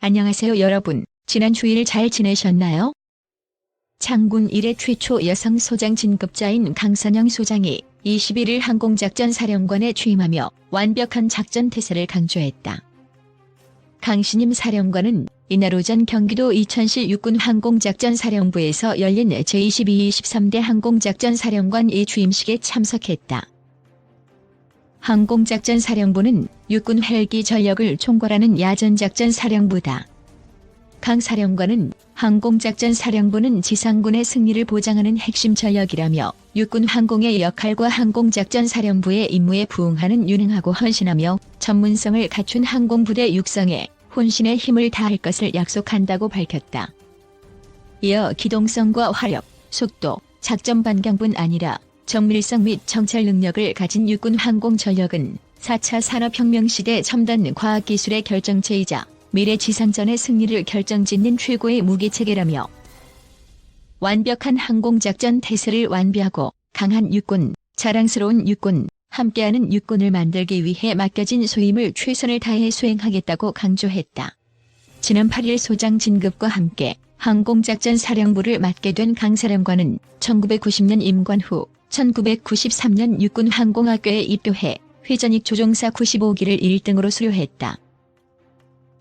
안녕하세요 여러분. 지난 주일 잘 지내셨나요? 장군 이래 최초 여성 소장 진급자인 강선영 소장이 21일 항공작전사령관에 취임하며 완벽한 작전 태세를 강조했다. 강 신임 사령관은 이날 오전 경기도 이천시 육군 항공작전사령부에서 열린 제22, 23대 항공작전사령관 취임식에 참석했다. 항공작전사령부는 육군 헬기 전력을 총괄하는 야전작전사령부다. 강 사령관은 항공작전사령부는 지상군의 승리를 보장하는 핵심 전력이라며 육군 항공의 역할과 항공작전사령부의 임무에 부응하는 유능하고 헌신하며 전문성을 갖춘 항공부대 육성에 혼신의 힘을 다할 것을 약속한다고 밝혔다. 이어 기동성과 화력, 속도, 작전 반경뿐 아니라 정밀성 및 정찰 능력을 가진 육군 항공 전력은 4차 산업혁명 시대 첨단 과학기술의 결정체이자 미래 지상전의 승리를 결정짓는 최고의 무기체계라며 완벽한 항공작전 태세를 완비하고 강한 육군, 자랑스러운 육군, 함께하는 육군을 만들기 위해 맡겨진 소임을 최선을 다해 수행하겠다고 강조했다. 지난 8일 소장 진급과 함께 항공작전사령부를 맡게 된 강 사령관은 1990년 임관 후 1993년 육군 항공학교에 입교해 회전익 조종사 95기를 1등으로 수료했다.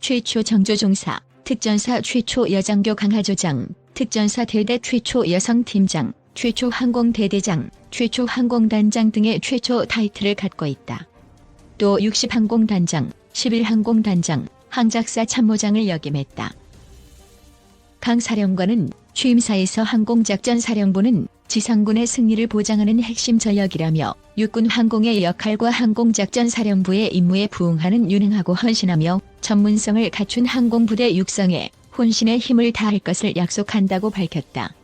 최초 정조종사, 특전사 최초 여장교 강하조장, 특전사 대대 최초 여성 팀장, 최초 항공대대장, 최초 항공단장 등의 최초 타이틀을 갖고 있다. 또 60항공단장, 11항공단장, 항작사 참모장을 역임했다. 강 사령관은 취임사에서 항공작전사령부는 지상군의 승리를 보장하는 핵심 전력이라며 육군 항공의 역할과 항공작전사령부의 임무에 부응하는 유능하고 헌신하며 전문성을 갖춘 항공부대 육성에 혼신의 힘을 다할 것을 약속한다고 밝혔다.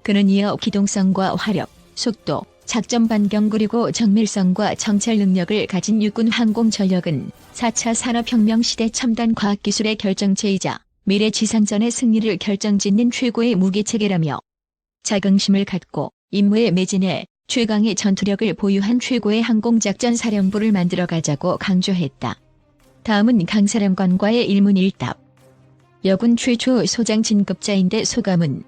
그는 이어 기동성과 화력, 속도, 작전 반경 그리고 정밀성과 정찰 능력을 가진 육군 항공 전력은 4차 산업혁명 시대 첨단 과학기술의 결정체이자 미래 지상전의 승리를 결정짓는 최고의 무기체계라며 자긍심을 갖고 임무에 매진해 최강의 전투력을 보유한 최고의 항공작전사령부를 만들어가자고 강조했다. 다음은 강 사령관과의 일문일답. 여군 최초 소장 진급자인데 소감은?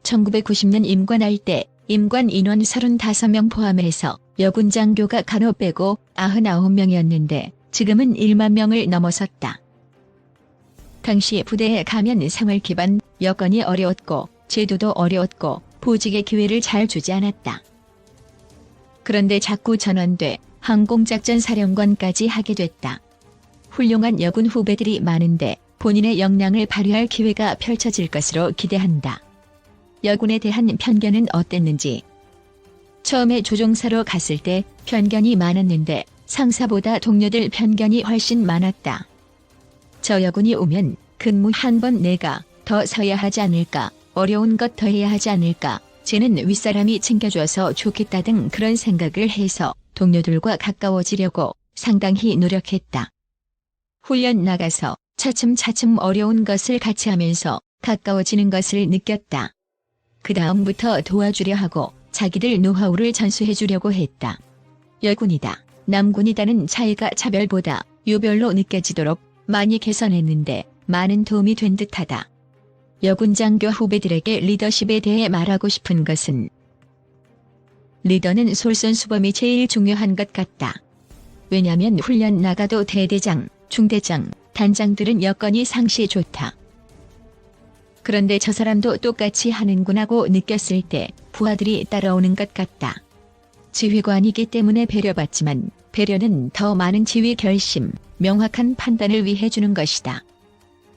1990년 임관할 때 임관 인원 35명 포함해서 여군 장교가 간호 빼고 99명이었는데 지금은 1만 명을 넘어섰다. 당시 부대에 가면 생활 기반 여건이 어려웠고 제도도 어려웠고 보직의 기회를 잘 주지 않았다. 그런데 자꾸 전원돼 항공작전사령관까지 하게 됐다. 훌륭한 여군 후배들이 많은데 본인의 역량을 발휘할 기회가 펼쳐질 것으로 기대한다. 여군에 대한 편견은 어땠는지? 처음에 조종사로 갔을 때 편견이 많았는데 상사보다 동료들 편견이 훨씬 많았다. 저 여군이 오면 근무 한 번 내가 더 서야 하지 않을까, 어려운 것 더 해야 하지 않을까, 쟤는 윗사람이 챙겨줘서 좋겠다 등 그런 생각을 해서 동료들과 가까워지려고 상당히 노력했다. 훈련 나가서 차츰차츰 어려운 것을 같이 하면서 가까워지는 것을 느꼈다. 그 다음부터 도와주려 하고 자기들 노하우를 전수해주려고 했다. 여군이다, 남군이다는 차이가 차별보다 유별로 느껴지도록 많이 개선했는데 많은 도움이 된 듯하다. 여군 장교 후배들에게 리더십에 대해 말하고 싶은 것은 리더는 솔선수범이 제일 중요한 것 같다. 왜냐면 훈련 나가도 대대장, 중대장, 단장들은 여건이 상시 좋다. 그런데 저 사람도 똑같이 하는구나고 느꼈을 때 부하들이 따라오는 것 같다. 지휘관이기 때문에 배려받지만 배려는 더 많은 지휘 결심, 명확한 판단을 위해 주는 것이다.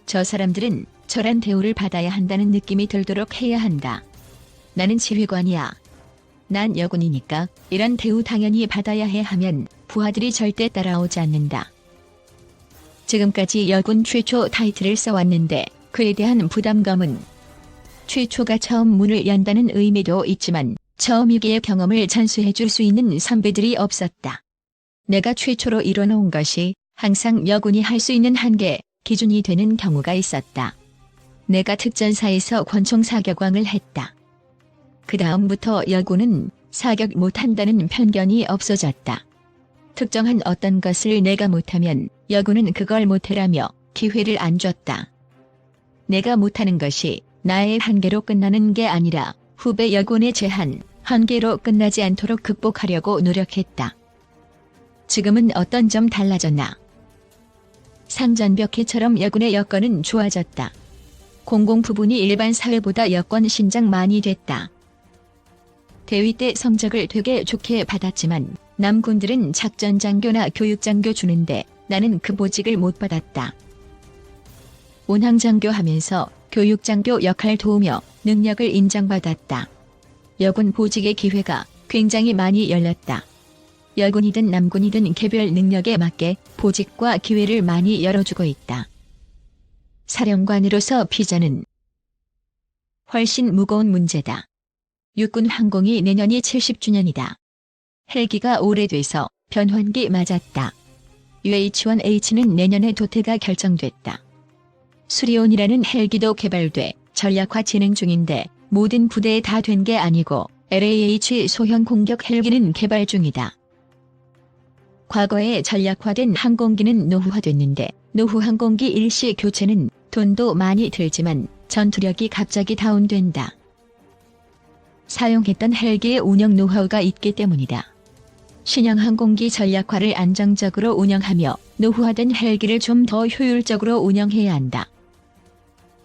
저 사람들은 저런 대우를 받아야 한다는 느낌이 들도록 해야 한다. 나는 지휘관이야. 난 여군이니까 이런 대우 당연히 받아야 해 하면 부하들이 절대 따라오지 않는다. 지금까지 여군 최초 타이틀을 써왔는데 그에 대한 부담감은 최초가 처음 문을 연다는 의미도 있지만 처음이기에 경험을 전수해줄 수 있는 선배들이 없었다. 내가 최초로 이뤄놓은 것이 항상 여군이 할 수 있는 한계, 기준이 되는 경우가 있었다. 내가 특전사에서 권총 사격왕을 했다. 그 다음부터 여군은 사격 못한다는 편견이 없어졌다. 특정한 어떤 것을 내가 못하면 여군은 그걸 못해라며 기회를 안 줬다. 내가 못하는 것이 나의 한계로 끝나는 게 아니라 후배 여군의 제한, 한계로 끝나지 않도록 극복하려고 노력했다. 지금은 어떤 점 달라졌나? 상전벽해처럼 여군의 여건은 좋아졌다. 공공 부분이 일반 사회보다 여건 신장 많이 됐다. 대위 때 성적을 되게 좋게 받았지만 남군들은 작전장교나 교육장교 주는데 나는 그 보직을 못 받았다. 운항장교 하면서 교육장교 역할 도우며 능력을 인정받았다. 여군 보직의 기회가 굉장히 많이 열렸다. 여군이든 남군이든 개별 능력에 맞게 보직과 기회를 많이 열어주고 있다. 사령관으로서 비전은 훨씬 무거운 문제다. 육군 항공이 내년이 70주년이다. 헬기가 오래돼서 변환기 맞았다. UH-1H는 내년에 도태가 결정됐다. 수리온이라는 헬기도 개발돼 전략화 진행 중인데 모든 부대에 다 된 게 아니고 LAH 소형 공격 헬기는 개발 중이다. 과거에 전략화된 항공기는 노후화됐는데 노후 항공기 일시 교체는 돈도 많이 들지만 전투력이 갑자기 다운된다. 사용했던 헬기의 운영 노하우가 있기 때문이다. 신형 항공기 전략화를 안정적으로 운영하며 노후화된 헬기를 좀 더 효율적으로 운영해야 한다.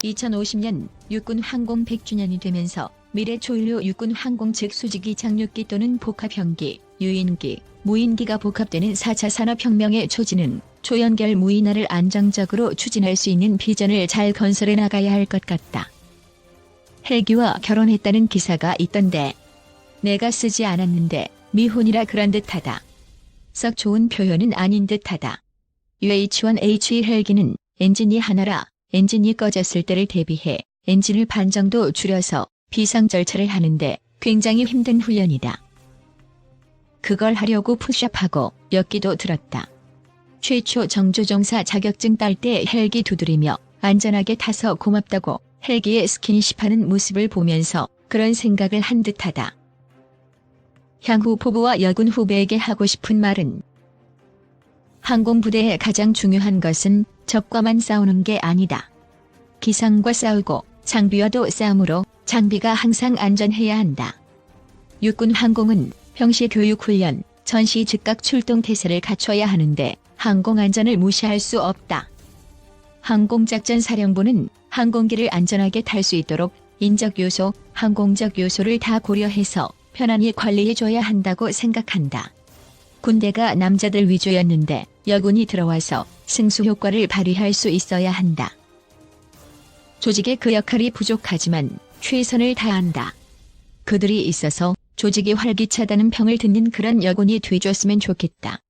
2050년 육군 항공 100주년이 되면서 미래 초연료 육군 항공 즉 수직기 착륙기 또는 복합형기, 유인기, 무인기가 복합되는 4차 산업혁명의 초진은 초연결 무인화를 안정적으로 추진할 수 있는 비전을 잘 건설해 나가야 할 것 같다. 헬기와 결혼했다는 기사가 있던데 내가 쓰지 않았는데 미혼이라 그런 듯하다. 썩 좋은 표현은 아닌 듯하다. UH-1H 헬기는 엔진이 하나라 엔진이 꺼졌을 때를 대비해 엔진을 반 정도 줄여서 비상 절차를 하는데 굉장히 힘든 훈련이다. 그걸 하려고 푸시업하고 엿기도 들었다. 최초 정조종사 자격증 딸 때 헬기 두드리며 안전하게 타서 고맙다고 헬기에 스킨십하는 모습을 보면서 그런 생각을 한 듯하다. 향후 포부와 여군 후배에게 하고 싶은 말은 항공부대의 가장 중요한 것은 적과만 싸우는 게 아니다. 기상과 싸우고 장비와도 싸움으로 장비가 항상 안전해야 한다. 육군 항공은 평시 교육훈련, 전시 즉각 출동 태세를 갖춰야 하는데 항공안전을 무시할 수 없다. 항공작전사령부는 항공기를 안전하게 탈 수 있도록 인적 요소, 항공적 요소를 다 고려해서 편안히 관리해줘야 한다고 생각한다. 군대가 남자들 위주였는데 여군이 들어와서 승수 효과를 발휘할 수 있어야 한다. 조직의 그 역할이 부족하지만 최선을 다한다. 그들이 있어서 조직이 활기차다는 평을 듣는 그런 여군이 돼줬으면 좋겠다.